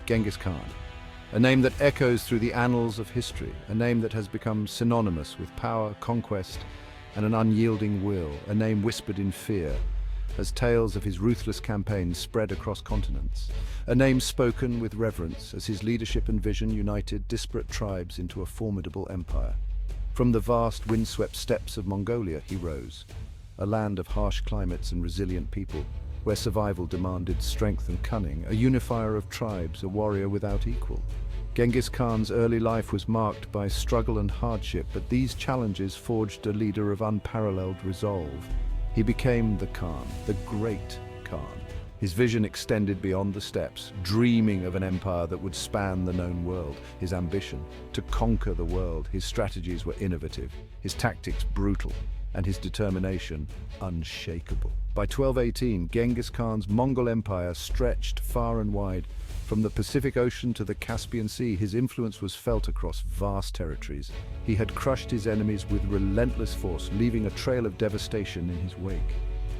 Genghis Khan. A name that echoes through the annals of history, a name that has become synonymous with power, conquest, and an unyielding will, a name whispered in fear, as tales of his ruthless campaigns spread across continents, a name spoken with reverence as his leadership and vision united disparate tribes into a formidable empire. From the vast windswept steppes of Mongolia he rose, a land of harsh climates and resilient people, where survival demanded strength and cunning, a unifier of tribes, a warrior without equal. Genghis Khan's early life was marked by struggle and hardship, but these challenges forged a leader of unparalleled resolve. He became the Khan, the great Khan. His vision extended beyond the steppes, dreaming of an empire that would span the known world. His ambition to conquer the world, his strategies were innovative, his tactics brutal, and his determination unshakable. By 1218, Genghis Khan's Mongol Empire stretched far and wide. From the Pacific Ocean to the Caspian Sea, his influence was felt across vast territories. He had crushed his enemies with relentless force, leaving a trail of devastation in his wake.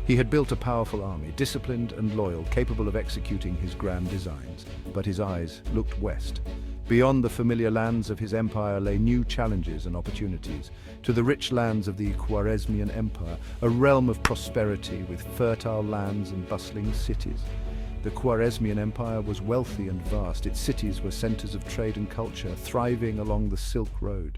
He had built a powerful army, disciplined and loyal, capable of executing his grand designs. But his eyes looked west. Beyond the familiar lands of his empire lay new challenges and opportunities. To the rich lands of the Khwarezmian Empire, a realm of prosperity with fertile lands and bustling cities. The Khwarezmian Empire was wealthy and vast. Its cities were centers of trade and culture, thriving along the Silk Road.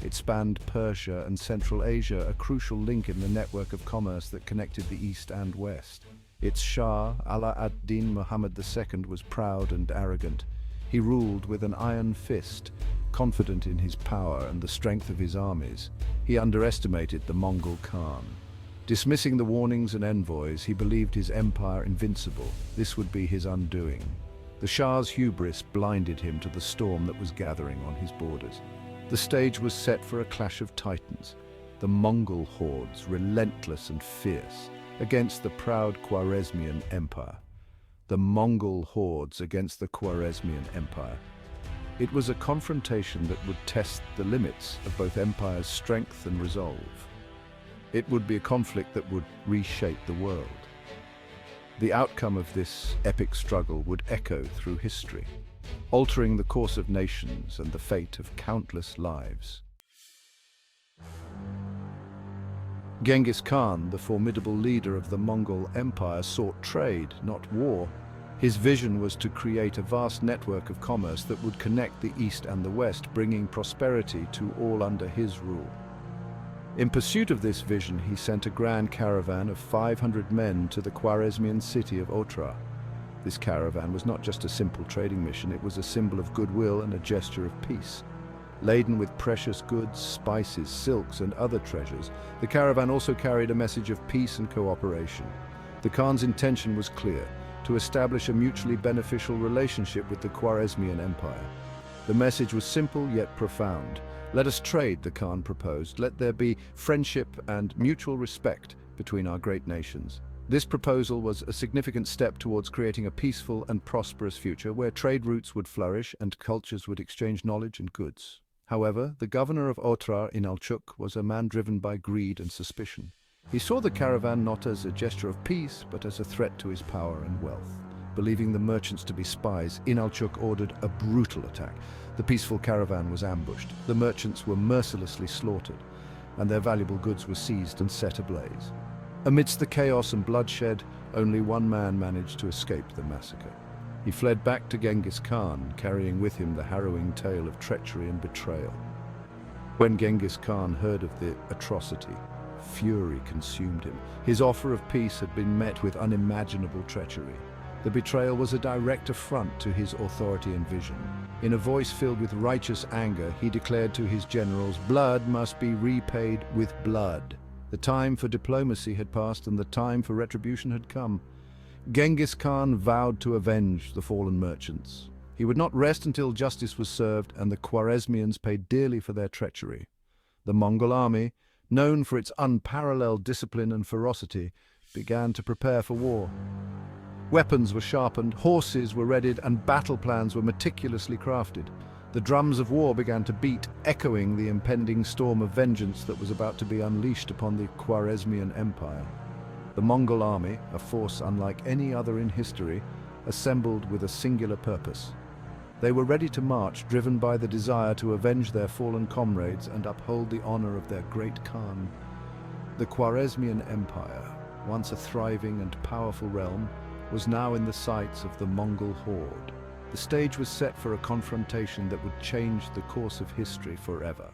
It spanned Persia and Central Asia, a crucial link in the network of commerce that connected the East and West. Its Shah, Ala ad-Din Muhammad II, was proud and arrogant. He ruled with an iron fist, confident in his power and the strength of his armies. He underestimated the Mongol Khan. Dismissing the warnings and envoys, he believed his empire invincible. This would be his undoing. The Shah's hubris blinded him to the storm that was gathering on his borders. The stage was set for a clash of titans, the Mongol hordes, relentless and fierce, against the proud Khwarezmian Empire. The Mongol hordes against the Khwarezmian Empire. It was a confrontation that would test the limits of both empires' strength and resolve. It would be a conflict that would reshape the world. The outcome of this epic struggle would echo through history, altering the course of nations and the fate of countless lives. Genghis Khan, the formidable leader of the Mongol Empire, sought trade, not war. His vision was to create a vast network of commerce that would connect the East and the West, bringing prosperity to all under his rule. In pursuit of this vision, he sent a grand caravan of 500 men to the Khwarezmian city of Otrar. This caravan was not just a simple trading mission, it was a symbol of goodwill and a gesture of peace. Laden with precious goods, spices, silks, and other treasures, the caravan also carried a message of peace and cooperation. The Khan's intention was clear: to establish a mutually beneficial relationship with the Khwarezmian Empire. The message was simple yet profound. Let us trade, the Khan proposed. Let there be friendship and mutual respect between our great nations. This proposal was a significant step towards creating a peaceful and prosperous future where trade routes would flourish and cultures would exchange knowledge and goods. However, the governor of Otrar in Inalchuk was a man driven by greed and suspicion. He saw the caravan not as a gesture of peace, but as a threat to his power and wealth. Believing the merchants to be spies, Inalchuk ordered a brutal attack. The peaceful caravan was ambushed. The merchants were mercilessly slaughtered, and their valuable goods were seized and set ablaze. Amidst the chaos and bloodshed, only one man managed to escape the massacre. He fled back to Genghis Khan, carrying with him the harrowing tale of treachery and betrayal. When Genghis Khan heard of the atrocity, fury consumed him. His offer of peace had been met with unimaginable treachery. The betrayal was a direct affront to his authority and vision. In a voice filled with righteous anger, he declared to his generals, "Blood must be repaid with blood." The time for diplomacy had passed and the time for retribution had come. Genghis Khan vowed to avenge the fallen merchants. He would not rest until justice was served and the Khwarezmians paid dearly for their treachery. The Mongol army, known for its unparalleled discipline and ferocity, began to prepare for war. Weapons were sharpened, horses were readied, and battle plans were meticulously crafted. The drums of war began to beat, echoing the impending storm of vengeance that was about to be unleashed upon the Khwarezmian Empire. The Mongol army, a force unlike any other in history, assembled with a singular purpose: They were ready to march, driven by the desire to avenge their fallen comrades and uphold the honor of their great Khan. The Khwarezmian Empire, once a thriving and powerful realm, was now in the sights of the Mongol horde. The stage was set for a confrontation that would change the course of history forever.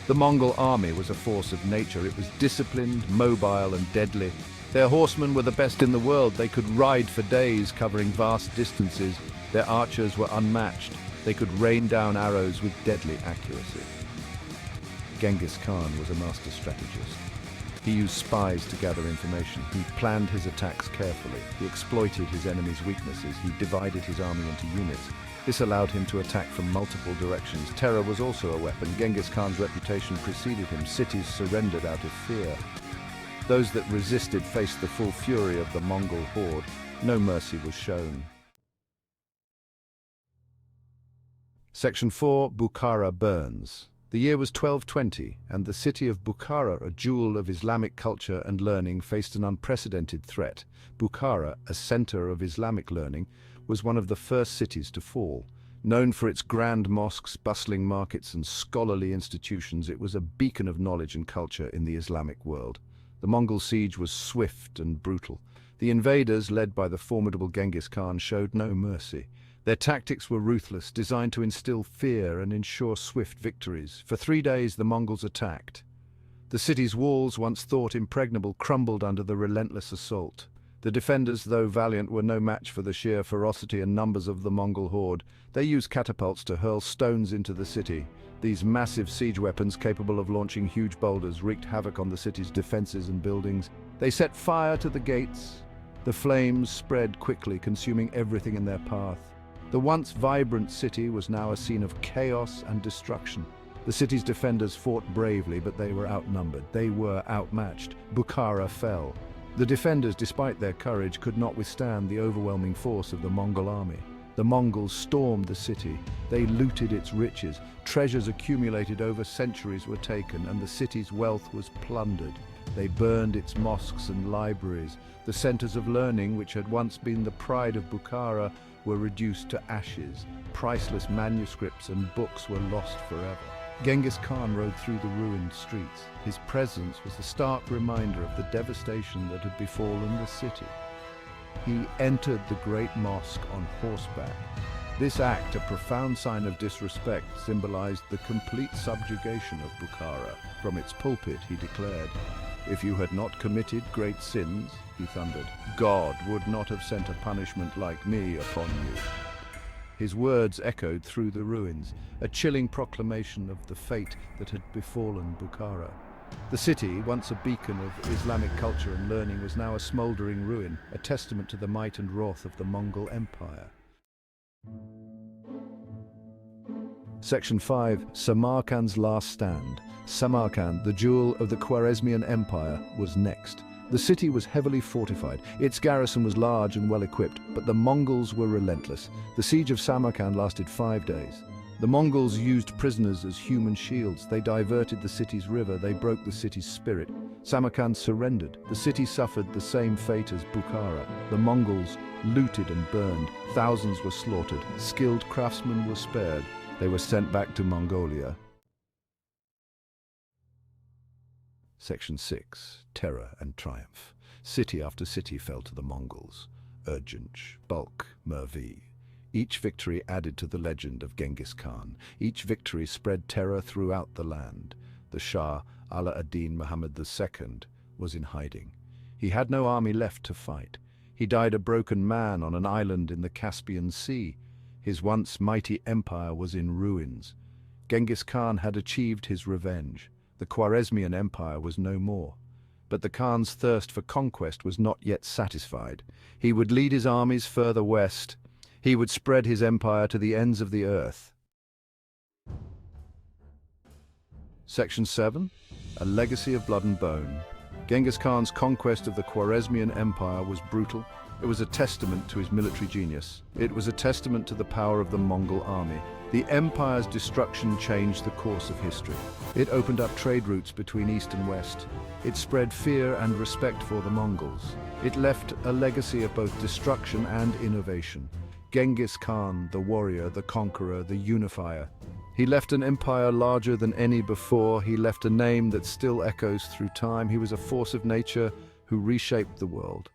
The Mongol army was a force of nature. It was disciplined, mobile, and deadly. Their horsemen were the best in the world. They could ride for days, covering vast distances. Their archers were unmatched. They could rain down arrows with deadly accuracy. Genghis Khan was a master strategist. He used spies to gather information. He planned his attacks carefully. He exploited his enemy's weaknesses. He divided his army into units. This allowed him to attack from multiple directions. Terror was also a weapon. Genghis Khan's reputation preceded him. Cities surrendered out of fear. Those that resisted faced the full fury of the Mongol horde. No mercy was shown. Section 4. Bukhara burns. The year was 1220, and the city of Bukhara, a jewel of Islamic culture and learning, faced an unprecedented threat. Bukhara, a center of Islamic learning, was one of the first cities to fall. Known for its grand mosques, bustling markets, and scholarly institutions, it was a beacon of knowledge and culture in the Islamic world. The Mongol siege was swift and brutal. The invaders, led by the formidable Genghis Khan, showed no mercy. Their tactics were ruthless, designed to instill fear and ensure swift victories. For 3 days, the Mongols attacked. The city's walls, once thought impregnable, crumbled under the relentless assault. The defenders, though valiant, were no match for the sheer ferocity and numbers of the Mongol horde. They used catapults to hurl stones into the city. These massive siege weapons, capable of launching huge boulders, wreaked havoc on the city's defenses and buildings. They set fire to the gates. The flames spread quickly, consuming everything in their path. The once vibrant city was now a scene of chaos and destruction. The city's defenders fought bravely, but they were outnumbered. They were outmatched. Bukhara fell. The defenders, despite their courage, could not withstand the overwhelming force of the Mongol army. The Mongols stormed the city. They looted its riches. Treasures accumulated over centuries were taken, and the city's wealth was plundered. They burned its mosques and libraries. The centers of learning, which had once been the pride of Bukhara, were reduced to ashes. Priceless manuscripts and books were lost forever. Genghis Khan rode through the ruined streets. His presence was a stark reminder of the devastation that had befallen the city. He entered the great mosque on horseback. This act, a profound sign of disrespect, symbolized the complete subjugation of Bukhara. From its pulpit, he declared, "If you had not committed great sins," he thundered, "God would not have sent a punishment like me upon you." His words echoed through the ruins, a chilling proclamation of the fate that had befallen Bukhara. The city, once a beacon of Islamic culture and learning, was now a smoldering ruin, a testament to the might and wrath of the Mongol Empire. Section 5. Samarkand's Last Stand. Samarkand, the jewel of the Khwarezmian Empire, was next. The city was heavily fortified. Its garrison was large and well-equipped, but the Mongols were relentless. The siege of Samarkand lasted 5 days. The Mongols used prisoners as human shields. They diverted the city's river. They broke the city's spirit. Samarkand surrendered. The city suffered the same fate as Bukhara. The Mongols looted and burned. Thousands were slaughtered. Skilled craftsmen were spared. They were sent back to Mongolia. Section 6. Terror and Triumph. City after city fell to the Mongols. Urgench, Balkh, Mervi. Each victory added to the legend of Genghis Khan. Each victory spread terror throughout the land. The Shah, Ala ad-Din Muhammad II, was in hiding. He had no army left to fight. He died a broken man on an island in the Caspian Sea. His once mighty empire was in ruins. Genghis Khan had achieved his revenge. The Khwarezmian Empire was no more. But the Khan's thirst for conquest was not yet satisfied. He would lead his armies further west. He would spread his empire to the ends of the earth. Section 7. A Legacy of Blood and Bone. Genghis Khan's conquest of the Khwarezmian Empire was brutal. It was a testament to his military genius. It was a testament to the power of the Mongol army. The empire's destruction changed the course of history. It opened up trade routes between East and West. It spread fear and respect for the Mongols. It left a legacy of both destruction and innovation. Genghis Khan, the warrior, the conqueror, the unifier. He left an empire larger than any before. He left a name that still echoes through time. He was a force of nature who reshaped the world.